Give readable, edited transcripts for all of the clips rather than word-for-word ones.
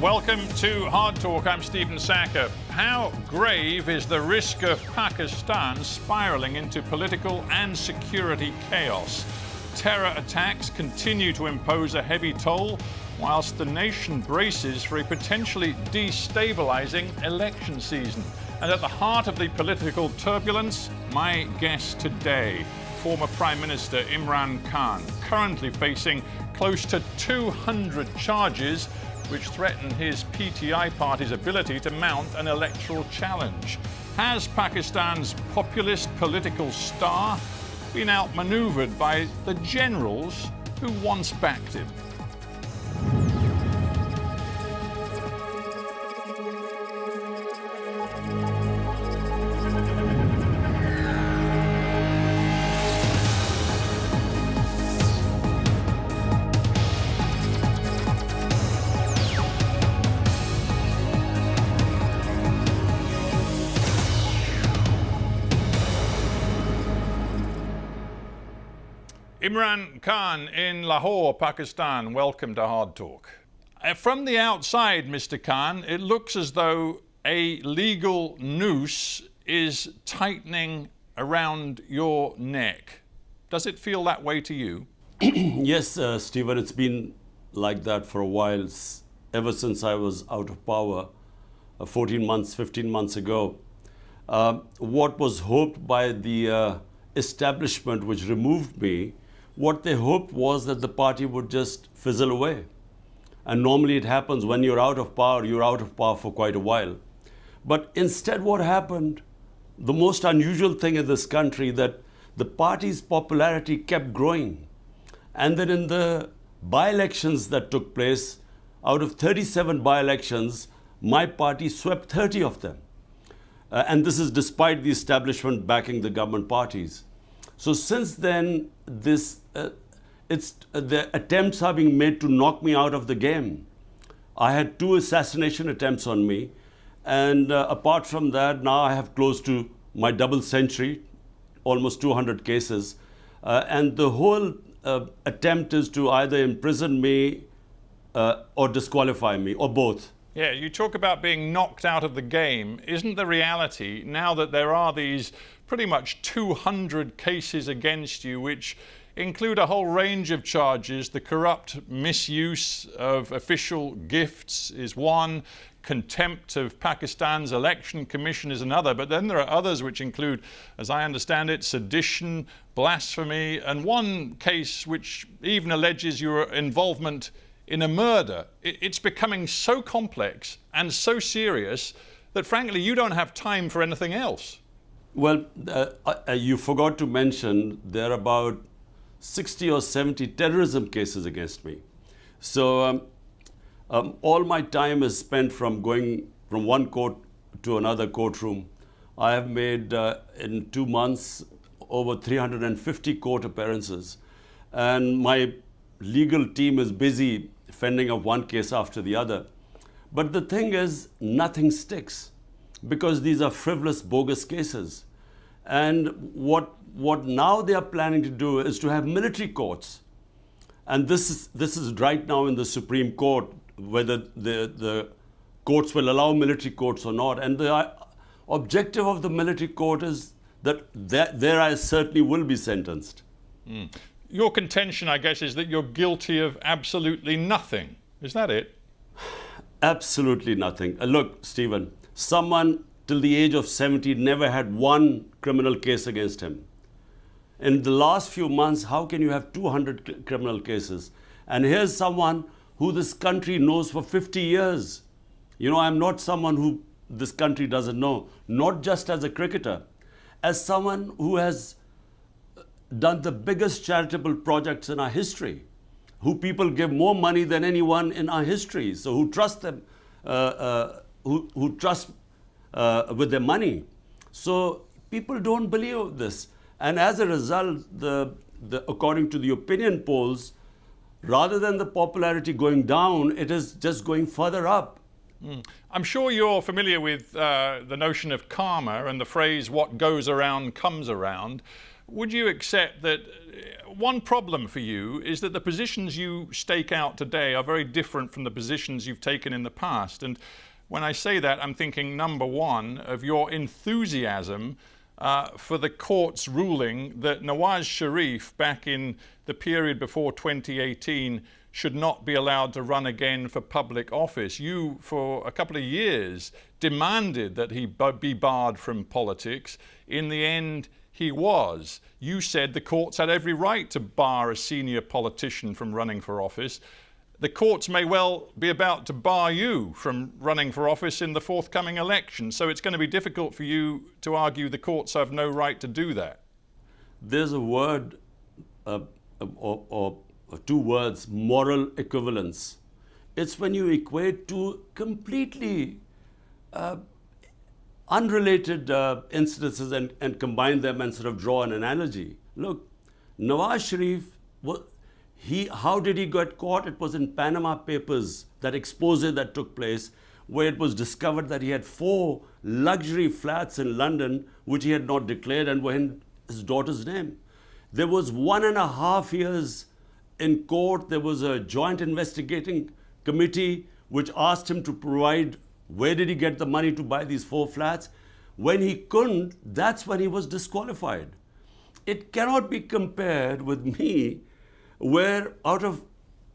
Welcome to Hard Talk. I'm Stephen Sacker. How grave is the risk of Pakistan spiralling into political and security chaos? Terror attacks continue to impose a heavy toll, whilst the nation braces for a potentially destabilizing election season. And at the heart of the political turbulence, my guest today, former Prime Minister Imran Khan, currently facing close to 200 charges which threaten his PTI party's ability to mount an electoral challenge. Has Pakistan's populist political star been outmaneuvered by the generals who once backed him? Imran Khan in Lahore, Pakistan, welcome to Hard Talk. From the outside, Mr. Khan, it looks as though a legal noose is tightening around your neck. Does it feel that way to you? Yes, Stephen, it's been like that for a while, ever since I was out of power 14 months, 15 months ago. What was hoped by the establishment which removed me, what they hoped was that the party would just fizzle away. And normally it happens when you're out of power for quite a while. But instead what happened, the most unusual thing in this country, that the party's popularity kept growing. And then in the by-elections that took place, out of 37 by-elections, my party swept 30 of them. And this is despite the establishment backing the government parties. So since then, the attempts are being made to knock me out of the game. I had 2 assassination attempts on me, and apart from that, now I have close to my double century, almost 200 cases, and the whole attempt is to either imprison me or disqualify me, or both. Yeah, you talk about being knocked out of the game. Isn't the reality, now that there are these pretty much 200 cases against you, which include a whole range of charges? The corrupt misuse of official gifts is one, contempt of Pakistan's election commission is another, but then there are others which include, as I understand it, sedition, blasphemy, and one case which even alleges your involvement in a murder. It's becoming so complex and so serious that frankly you don't have time for anything else. Well, you forgot to mention there are about 60 or 70 terrorism cases against me. So all my time is spent from going from one court to another courtroom. I have made in 2 months over 350 court appearances, and my legal team is busy fending off one case after the other. But the thing is, nothing sticks because these are frivolous, bogus cases. And what now they are planning to do is to have military courts. And this is right now in the Supreme Court, whether the courts will allow military courts or not. And the objective of the military court is that there I certainly will be sentenced. Mm. Your contention, I guess, is that you're guilty of absolutely nothing. Is that it? Absolutely nothing. Look, Stephen, someone till the age of 70 never had one criminal case against him. In the last few months, how can you have 200 criminal cases? And here's someone who this country knows for 50 years. You know, I'm not someone who this country doesn't know, not just as a cricketer, as someone who has done the biggest charitable projects in our history, who people give more money than anyone in our history, so who trust them, who trust with their money. So people don't believe this. And as a result, according to the opinion polls, rather than the popularity going down, it is just going further up. I'm sure you're familiar with the notion of karma and the phrase, what goes around comes around. Would you accept that one problem for you is that the positions you stake out today are very different from the positions you've taken in the past. And when I say that, I'm thinking, number one, of your enthusiasm for the court's ruling that Nawaz Sharif, back in the period before 2018, should not be allowed to run again for public office. You, for a couple of years, demanded that he be barred from politics. In the end, he was. You said the courts had every right to bar a senior politician from running for office. The courts may well be about to bar you from running for office in the forthcoming election. So it's going to be difficult for you to argue the courts have no right to do that. There's a word or two words, moral equivalence. It's when you equate two completely unrelated incidences and combine them and sort of draw an analogy. Look, Nawaz Sharif, how did he get caught? It was in Panama Papers, that expose that took place, where it was discovered that he had 4 luxury flats in London, which he had not declared and were in his daughter's name. There was 1.5 years in court. There was a joint investigating committee which asked him to provide where did he get the money to buy these 4 flats. When he couldn't, that's when he was disqualified. It cannot be compared with me, where out of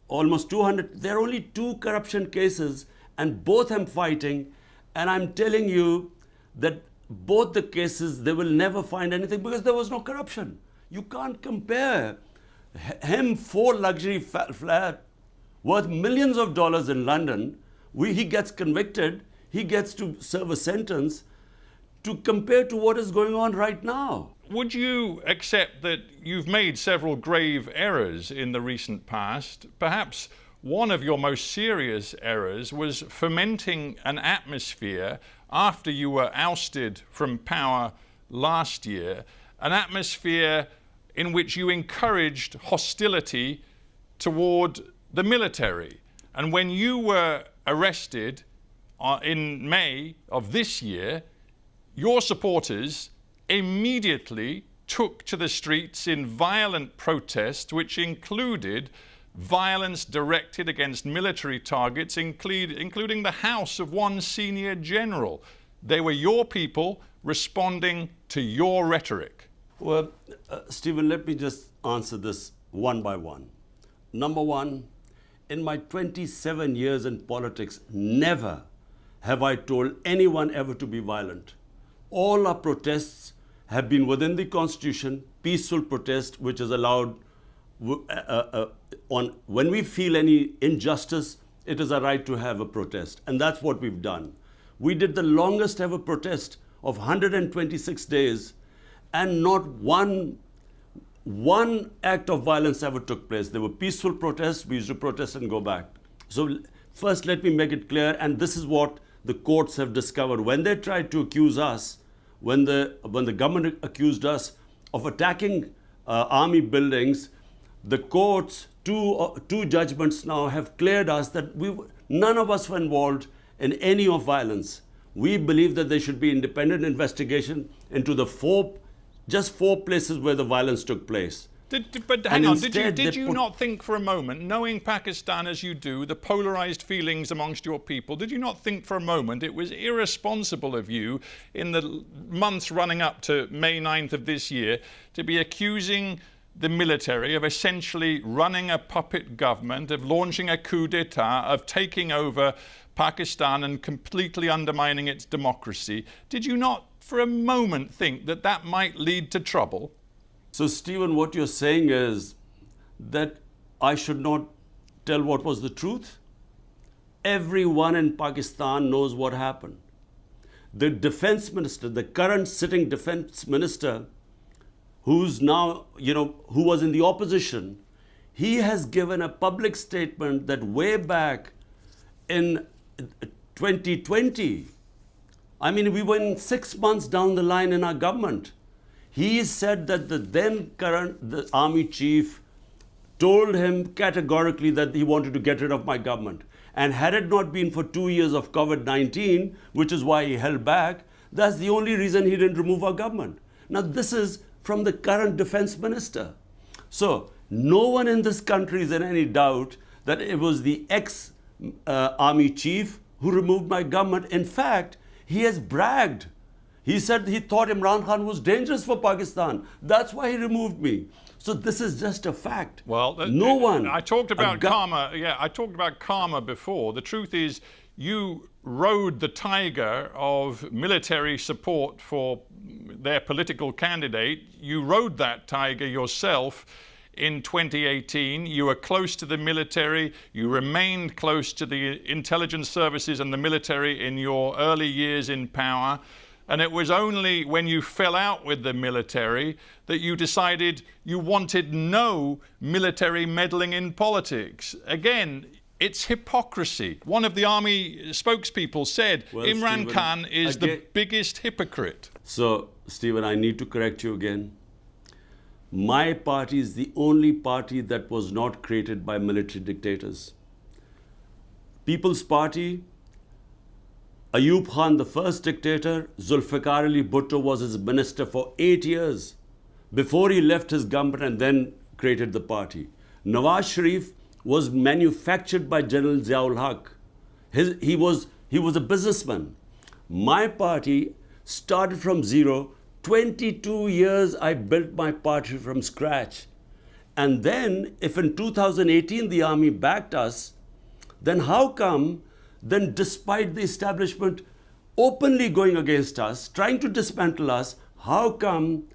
almost 200, there are only 2 corruption cases and both I'm fighting, and I'm telling you that both the cases, they will never find anything because there was no corruption. You can't compare him 4 luxury flat worth millions of dollars in London. He gets convicted, he gets to serve a sentence, to compare to what is going on right now. Would you accept that you've made several grave errors in the recent past? Perhaps one of your most serious errors was fomenting an atmosphere after you were ousted from power last year, an atmosphere in which you encouraged hostility toward the military. And when you were arrested in May of this year, your supporters immediately took to the streets in violent protest, which included violence directed against military targets, including the house of one senior general. They were your people responding to your rhetoric. Well, Stephen, let me just answer this one by one. Number one, in my 27 years in politics, never have I told anyone ever to be violent. All our protests have been within the Constitution, peaceful protest, which is allowed when we feel any injustice, it is our right to have a protest. And that's what we've done. We did the longest ever protest of 126 days, and not one act of violence ever took place. There were peaceful protests. We used to protest and go back. So first, let me make it clear, and this is what the courts have discovered. When they tried to accuse us, when the government accused us of attacking army buildings, the courts, two judgments now have cleared us that none of us were involved in any of violence. We believe that there should be independent investigation into just four places where the violence took place. But hang on, did you not think for a moment, knowing Pakistan as you do, the polarized feelings amongst your people, did you not think for a moment it was irresponsible of you in the months running up to May 9th of this year to be accusing the military of essentially running a puppet government, of launching a coup d'etat, of taking over Pakistan and completely undermining its democracy? Did you not for a moment think that that might lead to trouble? So, Stephen, what you're saying is that I should not tell what was the truth? Everyone in Pakistan knows what happened. The defense minister, the current sitting defense minister, who's now, who was in the opposition, he has given a public statement that way back in 2020, we went 6 months down the line in our government. He said that the army chief told him categorically that he wanted to get rid of my government. And had it not been for 2 years of COVID-19, which is why he held back, that's the only reason he didn't remove our government. Now, this is from the current defense minister. So no one in this country is in any doubt that it was the ex-army chief who removed my government. In fact, he has bragged. He said he thought Imran Khan was dangerous for Pakistan. That's why he removed me. So this is just a fact. Well, no one. I talked about karma. Yeah, I talked about karma before. The truth is, you rode the tiger of military support for their political candidate. You rode that tiger yourself in 2018. You were close to the military. You remained close to the intelligence services and the military in your early years in power. And it was only when you fell out with the military that you decided you wanted no military meddling in politics. Again, it's hypocrisy. One of the army spokespeople said, well, Imran Khan is the biggest hypocrite. So, Stephen, I need to correct you again. My party is the only party that was not created by military dictators. People's Party, Ayub Khan, the first dictator, Zulfikar Ali Bhutto was his minister for 8 years before he left his government and then created the party. Nawaz Sharif was manufactured by General Ziaul Haq. He was a businessman. My party started from zero. 22 years I built my party from scratch. And then, if in 2018 the army backed us, then how come, then despite the establishment openly going against us, trying to dismantle us, how come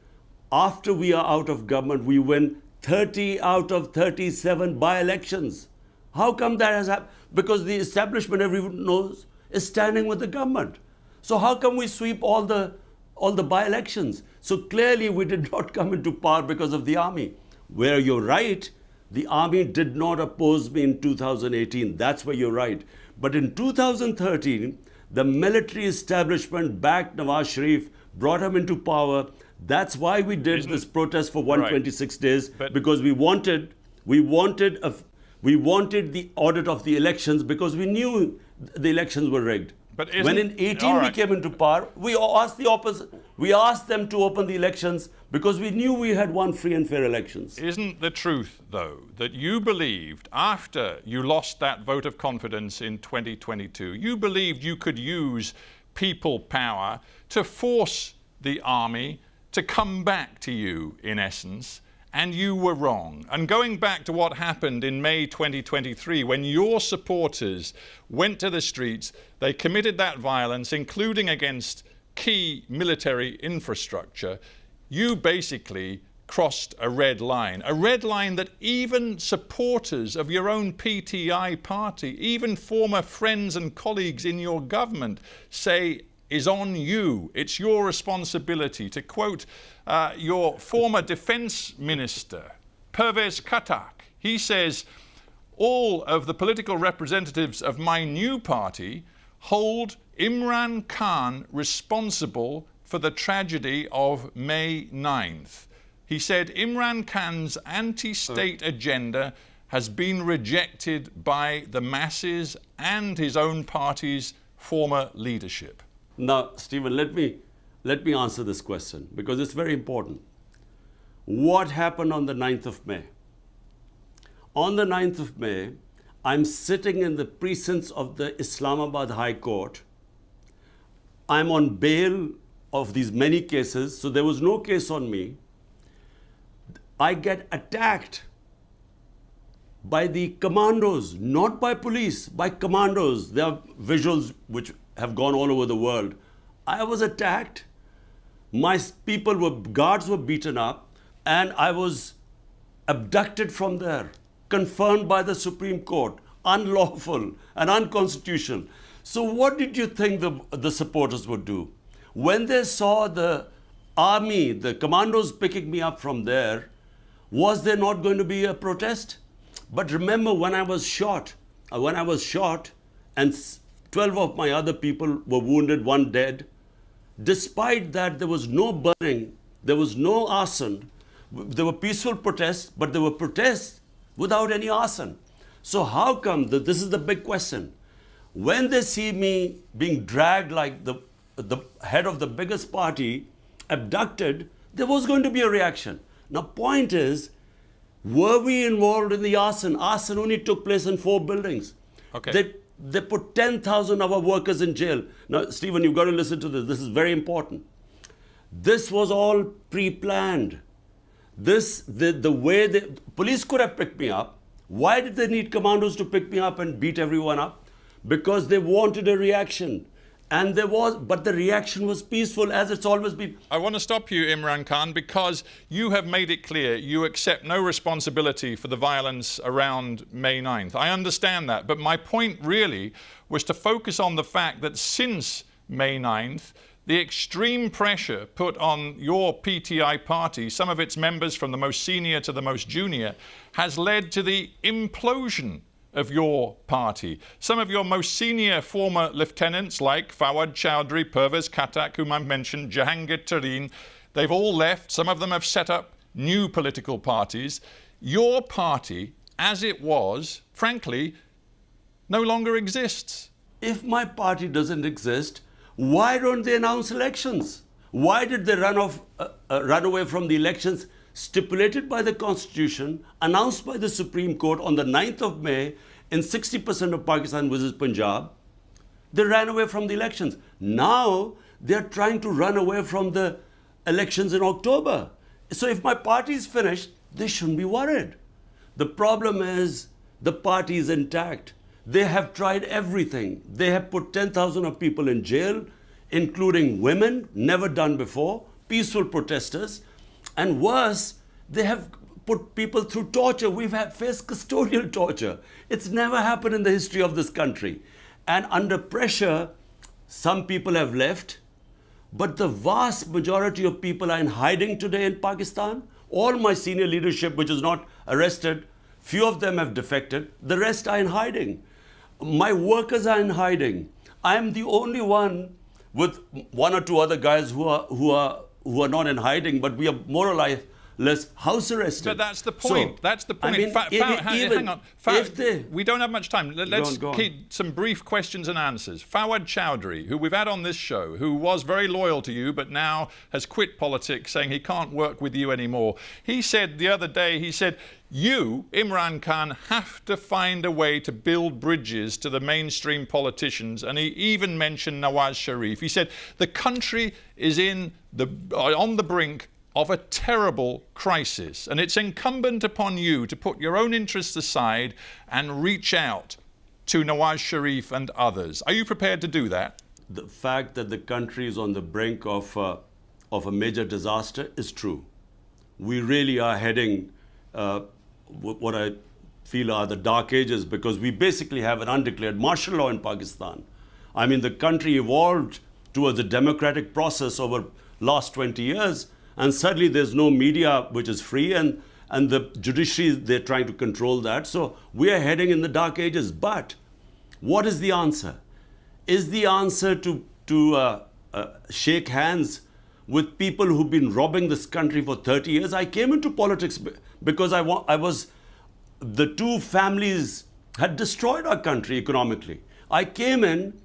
after we are out of government, we win 30 out of 37 by-elections? How come that has happened? Because the establishment, everyone knows, is standing with the government. So how come we sweep all the by-elections? So clearly we did not come into power because of the army. Where you're right, the army did not oppose me in 2018. That's where you're right. But in 2013, the military establishment backed Nawaz Sharif, brought him into power. That's why we did this protest for 126 days, because we wanted the audit of the elections, because we knew the elections were rigged. But when in 18 we came into power, we asked the opposite. We asked them to open the elections because we knew we had won free and fair elections. Isn't the truth, though, that you believed after you lost that vote of confidence in 2022, you believed you could use people power to force the army to come back to you, in essence, and you were wrong. And going back to what happened in May 2023, when your supporters went to the streets, they committed that violence, including against key military infrastructure, you basically crossed a red line that even supporters of your own PTI party, even former friends and colleagues in your government say is on you. It's your responsibility. To quote your former defense minister, Pervez Katak, he says, all of the political representatives of my new party hold Imran Khan responsible for the tragedy of May 9th. He said Imran Khan's anti-state agenda has been rejected by the masses and his own party's former leadership. Now, Stephen, let me answer this question because it's very important. What happened on the 9th of May? On the 9th of May, I'm sitting in the precincts of the Islamabad High Court. I'm on bail of these many cases, so there was no case on me. I get attacked by the commandos, not by police, by commandos. There are visuals which have gone all over the world. I was attacked. My guards were beaten up, and I was abducted from there, confirmed by the Supreme Court, unlawful and unconstitutional. So what did you think the supporters would do? When they saw the army, the commandos picking me up from there, was there not going to be a protest? But remember, when I was shot and 12 of my other people were wounded, 1 dead, despite that there was no burning, there was no arson. There were peaceful protests, but there were protests without any arson. So how come, this is the big question, when they see me being dragged like the head of the biggest party, abducted, there was going to be a reaction. Now, point is, Were we involved in the arson? Arson only took place in 4 buildings. Okay. They put 10,000 of our workers in jail. Now, Stephen, you've got to listen to this. This is very important. This was all pre-planned. The way the police could have picked me up. Why did they need commandos to pick me up and beat everyone up? Because they wanted a reaction. And but the reaction was peaceful, as it's always been. I want to stop you, Imran Khan, because you have made it clear you accept no responsibility for the violence around May 9th. I understand that, but my point really was to focus on the fact that since May 9th, the extreme pressure put on your PTI party, some of its members from the most senior to the most junior, has led to the implosion of your party. Some of your most senior former lieutenants like Fawad Chowdhury, Pervez Khattak, whom I've mentioned, Jahangir Tareen, they've all left. Some of them have set up new political parties. Your party, as it was, frankly, no longer exists. If my party doesn't exist, why don't they announce elections? Why did they run away from the elections stipulated by the Constitution, announced by the Supreme Court on the 9th of May in 60% of Pakistan versus Punjab? They ran away from the elections. Now they're trying to run away from the elections in October. So if my party is finished, they shouldn't be worried. The problem is the party is intact. They have tried everything. They have put 10,000 of people in jail, including women, never done before, peaceful protesters. And worse, they have put people through torture. We've faced custodial torture. It's never happened in the history of this country. And under pressure, some people have left, but the vast majority of people are in hiding today in Pakistan. All my senior leadership, which is not arrested, few of them have defected. The rest are in hiding. My workers are in hiding. I am the only one, with 1 or 2 other guys who are not in hiding, but we are more or less house arrested. But that's the point. So, that's the point. I mean, Hang on. We don't have much time. Let's go on. keep some brief questions and answers. Fawad Chowdhury, who we've had on this show, who was very loyal to you, but now has quit politics, saying he can't work with you anymore. He said the other day, you, Imran Khan, have to find a way to build bridges to the mainstream politicians. And he even mentioned Nawaz Sharif. He said the country is on the brink of a terrible crisis. And it's incumbent upon you to put your own interests aside and reach out to Nawaz Sharif and others. Are you prepared to do that? The fact that the country is on the brink of a major disaster is true. We really are heading what I feel are the dark ages, because we basically have an undeclared martial law in Pakistan. I mean, the country evolved towards a democratic process over last 20 years, and suddenly there's no media which is free, and the judiciary, they're trying to control that. So we are heading in the dark ages. But what is the answer? Is the answer to shake hands with people who've been robbing this country for 30 years? I came into politics because the 2 families had destroyed our country economically. I came in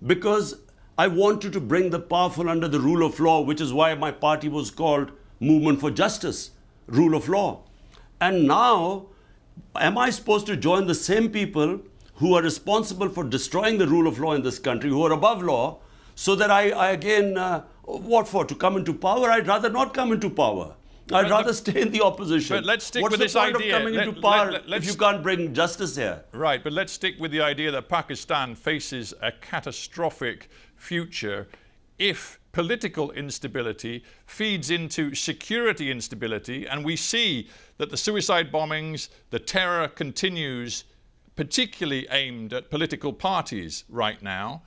because I wanted to bring the powerful under the rule of law, which is why my party was called Movement for Justice, Rule of Law. And now, am I supposed to join the same people who are responsible for destroying the rule of law in this country, who are above law, so that I again, what for? To come into power? I'd rather not come into power. I'd rather stay in the opposition. But let's stick What's with this idea. What's the point of coming into power if you can't bring justice here? Right, but let's stick with the idea that Pakistan faces a catastrophic future if political instability feeds into security instability, and we see that the suicide bombings, the terror continues, particularly aimed at political parties right now.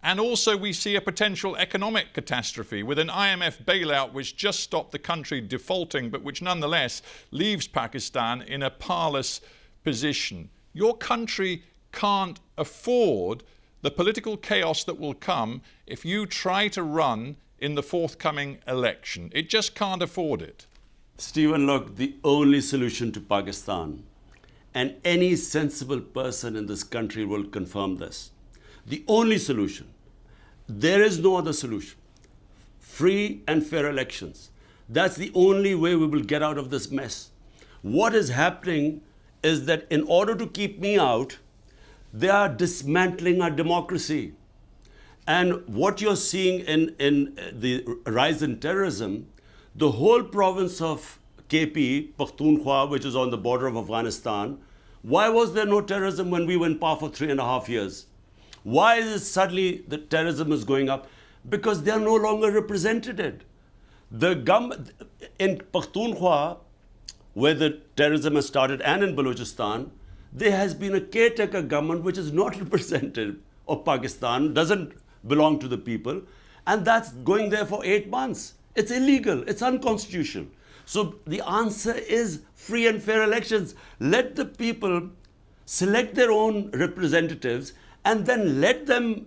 And also we see a potential economic catastrophe with an IMF bailout which just stopped the country defaulting, but which nonetheless leaves Pakistan in a parlous position. Your country can't afford the political chaos that will come if you try to run in the forthcoming election. It just can't afford it. Stephen, look, the only solution to Pakistan, and any sensible person in this country will confirm this, the only solution, there is no other solution. Free and fair elections. That's the only way we will get out of this mess. What is happening is that in order to keep me out, they are dismantling our democracy. And what you're seeing in the rise in terrorism, the whole province of KP, Pakhtunkhwa, which is on the border of Afghanistan, why was there no terrorism when we were in power for 3.5 years? Why is it suddenly the terrorism is going up? Because they are no longer represented. The government in Pakhtunkhwa, where the terrorism has started, and in Balochistan, there has been a caretaker government which is not representative of Pakistan, doesn't belong to the people, and that's going there for 8 months. It's illegal, it's unconstitutional. So the answer is free and fair elections. Let the people select their own representatives and then let them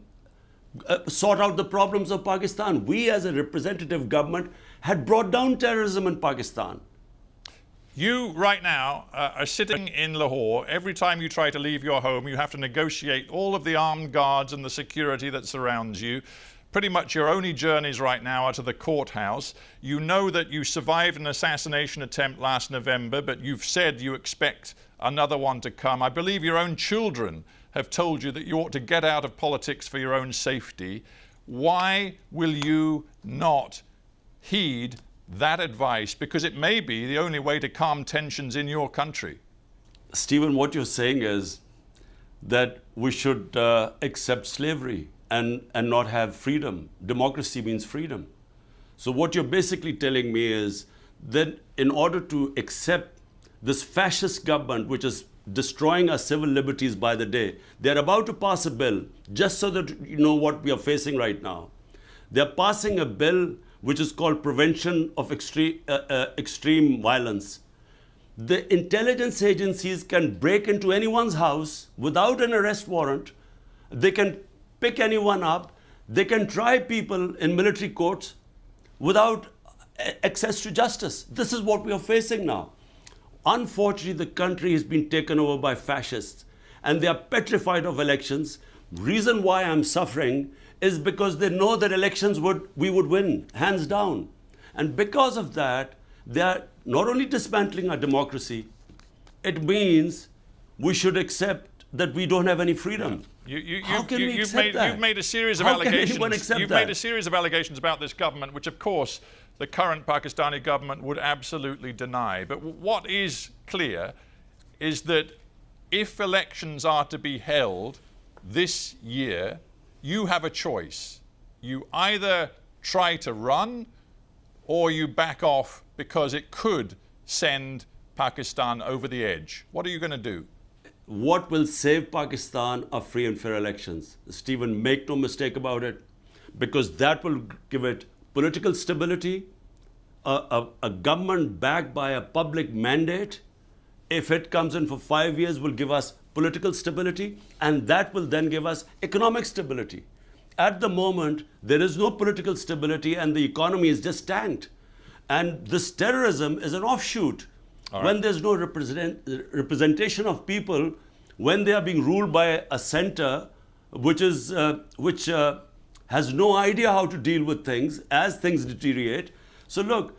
sort out the problems of Pakistan. We as a representative government had brought down terrorism in Pakistan. You right now are sitting in Lahore. Every time you try to leave your home, you have to negotiate all of the armed guards and the security that surrounds you. Pretty much your only journeys right now are to the courthouse. You know that you survived an assassination attempt last November, but you've said you expect another one to come. I believe your own children have told you that you ought to get out of politics for your own safety. Why will you not heed that advice? Because it may be the only way to calm tensions in your country. Stephen, what you're saying is that we should accept slavery and not have freedom. Democracy means freedom. So what you're basically telling me is that in order to accept this fascist government, which is destroying our civil liberties by the day, they're about to pass a bill, just so that you know what we are facing right now. They're passing a bill which is called Prevention of Extreme Violence. The intelligence agencies can break into anyone's house without an arrest warrant. They can pick anyone up. They can try people in military courts without access to justice. This is what we are facing now. Unfortunately, the country has been taken over by fascists and they are petrified of elections. Reason why I'm suffering is because they know that elections we would win, hands down. And because of that, they are not only dismantling our democracy, it means we should accept that we don't have any freedom. How can we accept that? You've made a series of allegations. You've made a series of allegations about this government, which of course the current Pakistani government would absolutely deny. But what is clear is that if elections are to be held this year, you have a choice. You either try to run or you back off because it could send Pakistan over the edge. What are you going to do? What will save Pakistan are free and fair elections. Stephen, make no mistake about it, because that will give it political stability, a government backed by a public mandate. If it comes in for 5 years, will give us political stability, and that will then give us economic stability. At the moment, there is no political stability and the economy is just tanked. And this terrorism is an offshoot. Right. When there's no representation of people, when they are being ruled by a center which has no idea how to deal with things as things deteriorate. So look,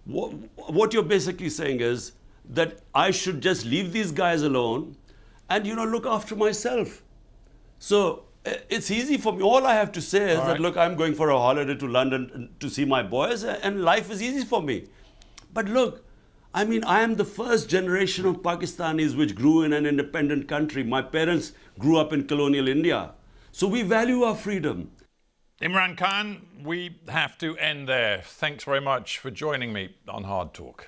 what you're basically saying is that I should just leave these guys alone and look after myself. So it's easy for me. All I have to say is that, look, I'm going for a holiday to London to see my boys, and life is easy for me. But look, I mean, I am the first generation of Pakistanis which grew in an independent country. My parents grew up in colonial India. So we value our freedom. Imran Khan, we have to end there. Thanks very much for joining me on Hard Talk.